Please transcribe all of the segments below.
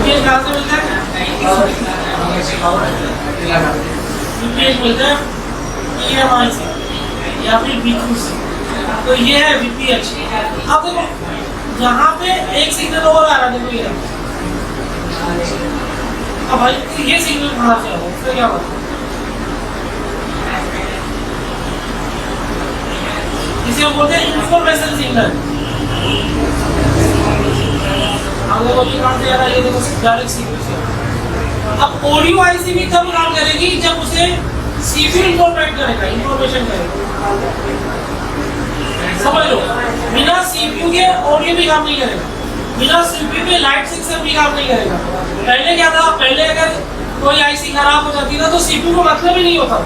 UPS कहाँ से मिलता है? यूपीएस मिलता है EMI से या फिर B2 से। तो ये है VPH। अब देखो यहाँ पे एक सिग्नल और आ रहा है, देखो ये। अब भाई ये सिग्नल कहाँ से आ रहा है, इसका क्या मतलब? इसे हम बोलते हैं इंफॉर्मेशन सिग्नल। अगर वो कहाँ से आ रहा है, ये देखो डायरेक्ट सीपीयू से। अब ऑडियो आईसी भी तब काम करेगी जब उसे सीपीयू इंफॉर्मेट करेगा, इंफॉर्मेशन करेगा। समझ लो, बिना सीपीयू के ऑडियो भी काम नहीं करेगा, बिना सीपीयू के लाइट सिस्टम भी काम नहीं करेगा। पहले क्या था, पहले अगर कोई आईसी खराब हो जाती ना तो सीपीयू को मतलब ही नहीं होता।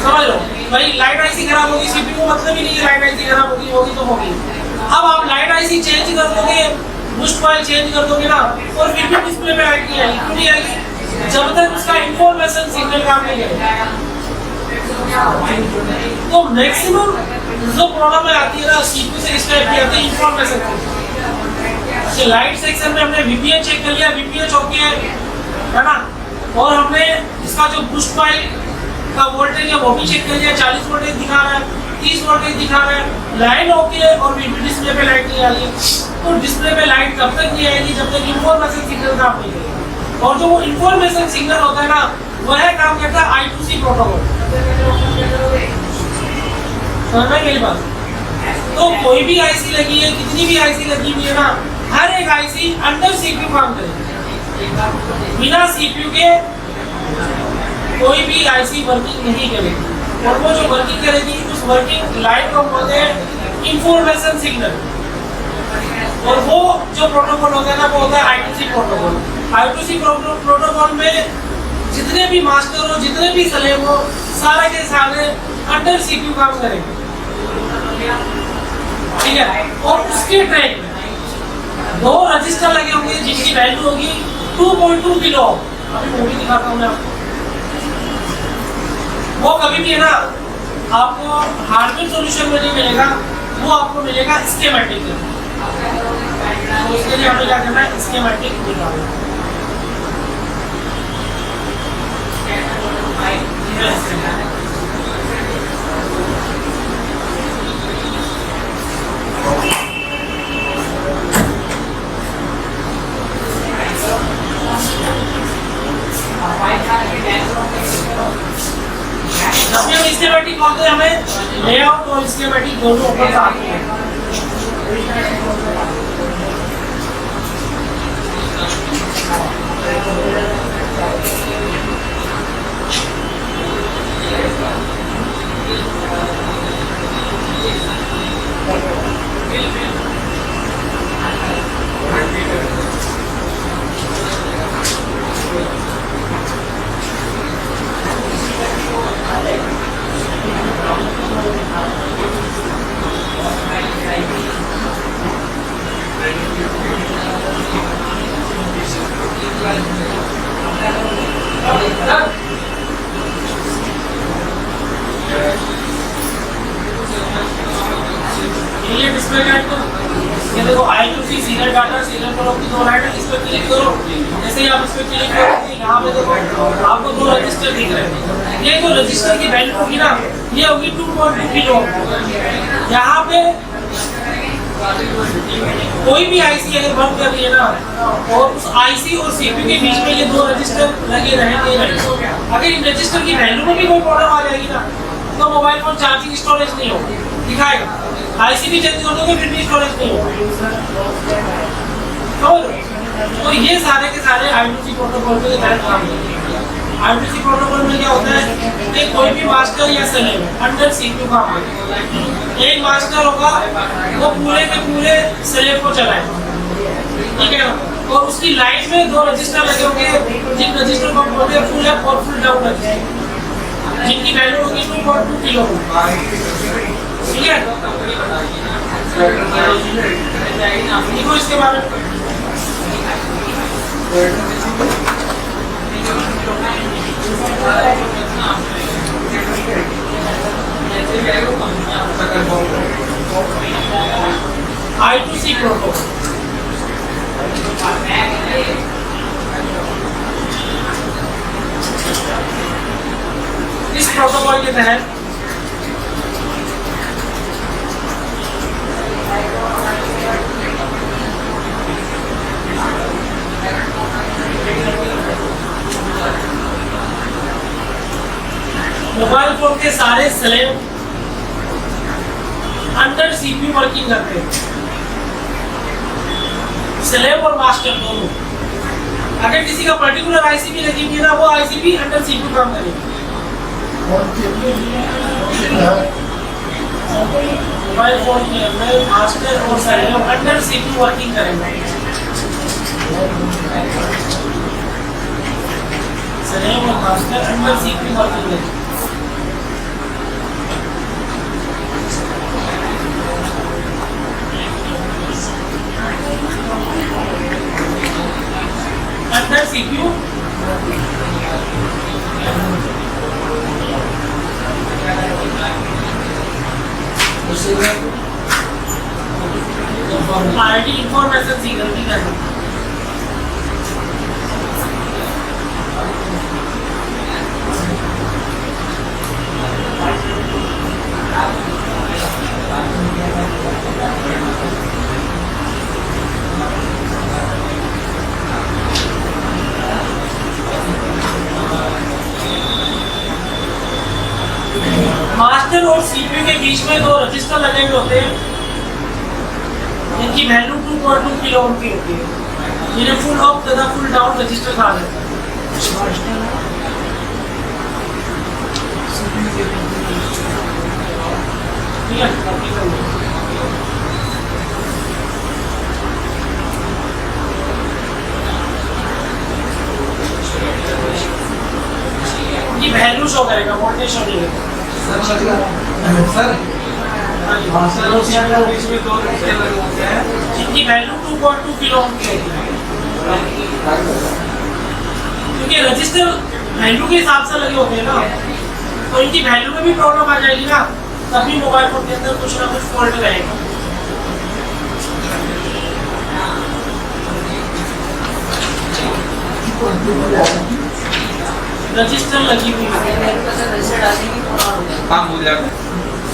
समझ लो भाई, लाइट आईसी खराब होगी, सीपीयू को मतलब ही नहीं है, लाइट आईसी खराब होगी होगी तो होगी। अब आप लाइट आईसी चेंज कर दोगे, बूस्ट कॉइल चेंज कर दोगे ना, और फिर भी डिस्प्ले पे लाइट नहीं आएगी। क्यों नहीं आएगी? जब तक उसका इंफॉर्मेशन सिग्नल काम नहीं करेगा। तो मैक्सिमम जो प्रॉब्लम आती है ना सीपीयू से, इस टाइप की आती है इंफॉर्मेशन। अच्छा, लाइट सेक्शन में हमने वीपीएच चेक कर लिया, वीपीएच ओके है ना, और हमने इसका जो बूस्ट कॉइल का वोल्टेज है वो भी चेक कर लिया, 40 वोल्टेज दिखा रहा है, 30 वोल्टेज दिखा रहा है, लाइन ओके, और वीपी डिस्प्ले पे लाइट नहीं आ रही है। तो डिस्प्ले पे लाइट तब तक नहीं आएगी जब तक इंफॉर्मेशन सिग्नल काम नहीं करेगा। और जो वो इंफॉर्मेशन सिग्नल होता है ना, वह काम करता है I2C प्रोटोकॉल। समझ में मेरी बात? तो कोई भी आईसी लगी है, कितनी भी आईसी लगी हुई है ना, हर एक आईसी अंडर सीपीयू काम करेगी। बिना सीपीयू के कोई भी आईसी वर्किंग नहीं करेगी। और वो जो वर्किंग करेगी उस वर्किंग लाइन को बोलते हैं इंफॉर्मेशन सिग्नल। और वो जो प्रोटोकॉल होता है ना, वो होता है I2C प्रोटोकॉल। I2C प्रोटोकॉल में जितने भी मास्टर हो, जितने भी स्लेव हो, सारे के सारे अंडर सीपीयू काम करेंगे, ठीक है। और उसके ट्रैक में 2 रजिस्टर लगे होंगे जिनकी वैल्यू होगी 2.2 किलो। अभी वो भी दिखाता हूँ मैं आपको। वो कभी भी है ना आपको हार्डवेयर सॉल्यूशन में नहीं मिलेगा, वो आपको मिलेगा स्कीमेटिक में। तो उसके लिए हमें क्या करना है, स्कीमेटिक निकालना। जब भी हम स्कीमेटिक खोलते हैं हमें लेआउट और स्कीमेटिक दोनों ऊपर आते हैं। ये डिस्प्ले का तो ये देखो I2C सीरियल डाटा, सीरियल करो की 2 लाइन है, इस पर क्लिक करो। जैसे ही आप इस पर क्लिक करोगे यहाँ पे देखो आपको 2 रजिस्टर दिख रहे हैं। ये जो रजिस्टर की वैल्यू होगी ना, ये होगी 2.2 किलो। यहाँ पे कोई भी आईसी अगर बंद कर रही है ना, और उस आईसी और सीपीयू के बीच में ये 2 रजिस्टर लगे रहेंगे, अगर इन रजिस्टर की वैल्यू में भी कोई प्रॉब्लम आ जाएगी ना, तो मोबाइल फोन चार्जिंग स्टोरेज नहीं होगा, दिखाएगा। आईसी भी चेंज कर दोगे फिर भी स्टोरेज नहीं होगा। तो ये सारे के सारे I2C प्रोटोकॉल के तहत काम करते हैं। I2C प्रोटोकॉल में क्या होता है कि कोई भी मास्टर या स्लेव अंडर सीपीयू काम करता है। एक मास्टर होगा वो पूरे के पूरे स्लेव को चलाएगा, ठीक है ना। और उसकी लाइन में 2 रजिस्टर लगे होंगे, जिन रजिस्टर को बोलते हैं फुल अप और फुल डाउन रजिस्टर, जिनकी वैल्यू होगी 2.2 किलो, ठीक है। देखो इसके बारे में I2C प्रोटोकॉल। के तहत मोबाइल फोन के सारे स्लैब अंडर सीपीयू वर्किंग करते हैं, स्लैब और मास्टर दोनों। अगर किसी का पर्टिकुलर आईसीपी लगी हुई है ना, वो आईसीपी अंडर सीपीयू काम करेगी। मोबाइल फोन के अंदर मास्टर और स्लैब अंडर सीपीयू वर्किंग करेंगे। स्लैब और मास्टर अंडर सीपीयू वर्किंग करेंगे। अंडर सीपीयू आईडी इंफॉर्मेशन सी गलती कर मास्टर और सीपीयू के बीच में दो रजिस्टर लगे हुए होते हैं, जिनकी वैल्यू 2.2 किलो ओम की होती है, जिन्हें फुल अप तथा फुल डाउन रजिस्टर कहा जाता है। ठीक है, ये वैल्यू शो करेगा, वोल्टेज शो नहीं करेगा। जिनकी वैल्यू 2.2 किलो ओम की होती है, क्योंकि रजिस्टर वैल्यू के हिसाब से लगे होते हैं ना, तो इनकी वैल्यू में भी प्रॉब्लम आ जाएगी ना, तभी मोबाइल फोन के अंदर कुछ ना कुछ फॉल्ट रहेगा। रजिस्टर लगी हुई है, हाँ हो जाएगा।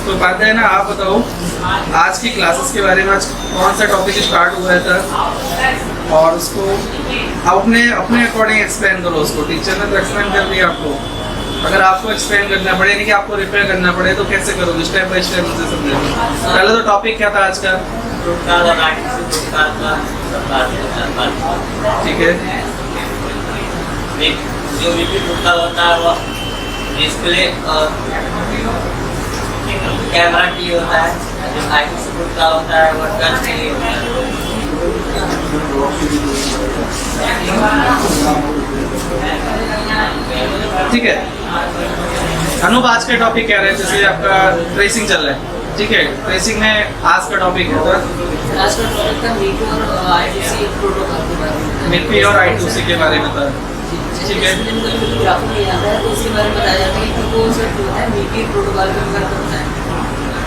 तो बात है ना, आप बताओ आज की क्लासेस के बारे में, आज कौन सा टॉपिक स्टार्ट हुआ था और उसको अपने अकॉर्डिंग एक्सप्लेन करो उसको। टीचर ने तो एक्सप्लेन कर दिया आपको, अगर आपको एक्सप्लेन करना पड़े, यानी कि आपको रिपेयर करना पड़े, तो कैसे करोगे? स्टेप बाय स्टेप मुझे समझाओ। पहले तो टॉपिक क्या था आज का? ठीक है, जो भी टूटा होता है वो डिस्प्ले और कैमरा की होता है, जो आईपी से टूटा होता है वो टच के लिए होता है। ठीक है, अनूप आज का टॉपिक क्या रहे? जैसे आपका ट्रेसिंग चल रहा है, ठीक है, ट्रेसिंग में आज का टॉपिक है आज का टॉपिक था मीपी और आई2सी प्रोटोकॉल के बारे में। मीपी और आई2सी के बारे में था, ठीक है। ग्राफिक नहीं आता है तो उसके बारे में बताया जाता है कि वो सब जो है मीपी प्रोटोकॉल पे वर्क करता है।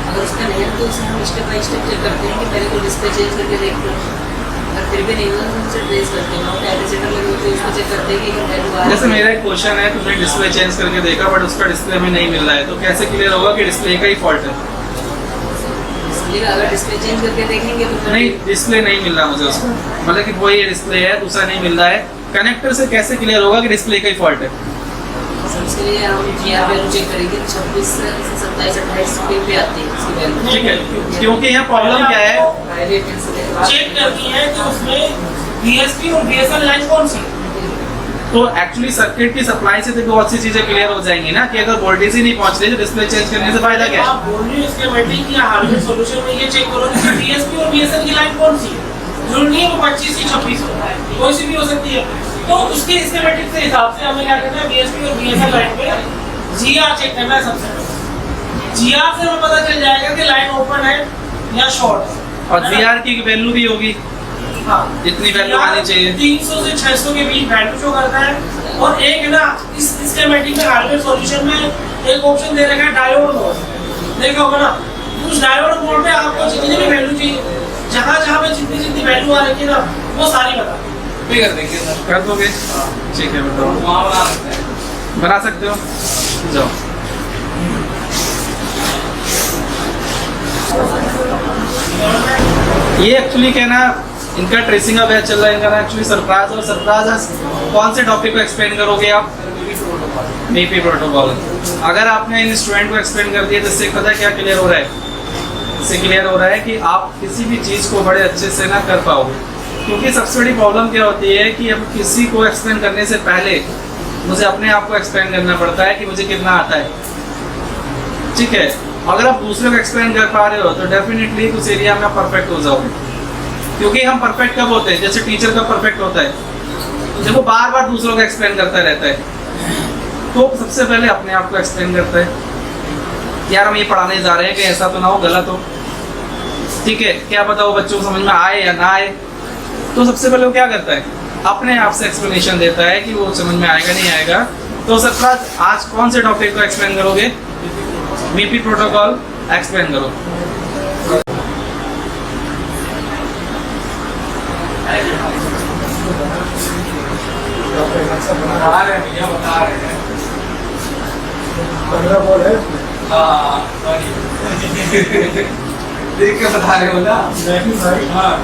अगर उसका नहीं है तो उसे हम स्टेप बाय स्टेप चेक करते हैं कि पहले तो डिस्प्ले चेंज करके देखते हैं, अगर फिर भी नहीं हुआ तो उसे ट्रेस करते हैं, और कैपेसिटर लगे होते हैं उसको चेक करते हैं कि वैल्यू आ रही है। जैसे मेरा एक क्वेश्चन है, तुमने डिस्प्ले चेंज करके देखा बट उसका डिस्प्ले में नहीं मिल रहा है, तो कैसे क्लियर होगा कि डिस्प्ले का ही फॉल्ट है? अगर डिस्प्ले चेंज करके देखेंगे तो नहीं, डिस्प्ले नहीं मिल रहा मुझे उसको, मतलब कि वही डिस्प्ले है, दूसरा नहीं मिल रहा है, कनेक्टर से कैसे क्लियर होगा कि डिस्प्ले का ही फॉल्ट है? सबसे लिए हम जीआर वैल्यू चेक करेंगे, 26 से 27 28 पे आती है इसकी वैल्यू। ठीक है, क्योंकि यहाँ प्रॉब्लम क्या है, चेक करती है कि उसमें बीएसपी और बीएसएन लाइन कौन सी है। तो एक्चुअली सर्किट की सप्लाई से तो बहुत सी चीजें क्लियर हो जाएंगी ना, कि अगर वोल्टेज ही नहीं पहुंच रही तो डिस्प्ले चेंज करने से फायदा क्या है? आप बोल रहे हो स्कीमेटिक या हार्डवेयर सॉल्यूशन में ये चेक करो कि बीएसपी और बीएसएन की लाइन कौन सी है। जरूरी नहीं है वो 25 से 26 हो, कोई सी भी हो सकती है। तो उसके स्कीमेटिक से हिसाब से हमें क्या करना है, बीएसपी और बीएसएन लाइन पे जीआर चेक करना है सबसे पहले। जीआर से हमें पता चल जाएगा कि लाइन ओपन है या शॉर्ट है, और जीआर की वैल्यू भी होगी, हाँ जितनी वैल्यू आनी चाहिए। 300 से 600 के बीच वैल्यू शो करता है। और एक है ना, इस स्कीमेटिक में हार्डवेयर सॉल्यूशन में एक ऑप्शन दे रखा है डायोड मोड, देखा होगा ना। उस डायोड मोड में आपको जितनी भी वैल्यू चाहिए, जहाँ पे जितनी वैल्यू आ रही है ना, वो सारी बता कर देंगे, कर दोगे? ठीक है, बताओ, बना सकते हो, जाओ। ये एक्चुअली क्या है ना, इनका ट्रेसिंग का बैच चल रहा है, इनका ना एक्चुअली सरप्राइज, और सरप्राइज कौन से टॉपिक को एक्सप्लेन करोगे आप? मीपी प्रोटोकॉल। अगर आपने इन स्टूडेंट को एक्सप्लेन कर दिया, जिससे पता है क्या क्लियर हो रहा है? इससे क्लियर हो रहा है कि आप किसी भी चीज़ को बड़े अच्छे से ना कर पाओगे। क्योंकि सबसे बड़ी प्रॉब्लम क्या होती है कि अब किसी को एक्सप्लेन करने से पहले मुझे अपने आप को एक्सप्लेन करना पड़ता है कि मुझे कितना आता है, ठीक है। अगर आप दूसरे को एक्सप्लेन कर पा रहे हो तो डेफिनेटली उस एरिया में आप परफेक्ट हो जाओगे। क्योंकि हम परफेक्ट कब होते हैं? जैसे टीचर का परफेक्ट होता है जब वो बार बार दूसरों को एक्सप्लेन करता रहता है, तो सबसे पहले अपने आप को एक्सप्लेन करता है, यार हम ये पढ़ाने जा रहे हैं कि ऐसा तो ना हो, गलत हो, ठीक है, क्या पता वो बच्चों को समझ में आए या ना आए। तो सबसे पहले वो क्या करता है? अपने आप से एक्सप्लेनेशन देता है कि वो समझ में आएगा नहीं आएगा। तो सरप्राइज, आज कौन से टॉपिक को एक्सप्लेन करोगे? मीपी प्रोटोकॉल एक्सप्लेन करो। बता रहे हैं भैया, बता रहे हैं। 15 बॉल है हाँ, देख के बता रहे हो ना। हाँ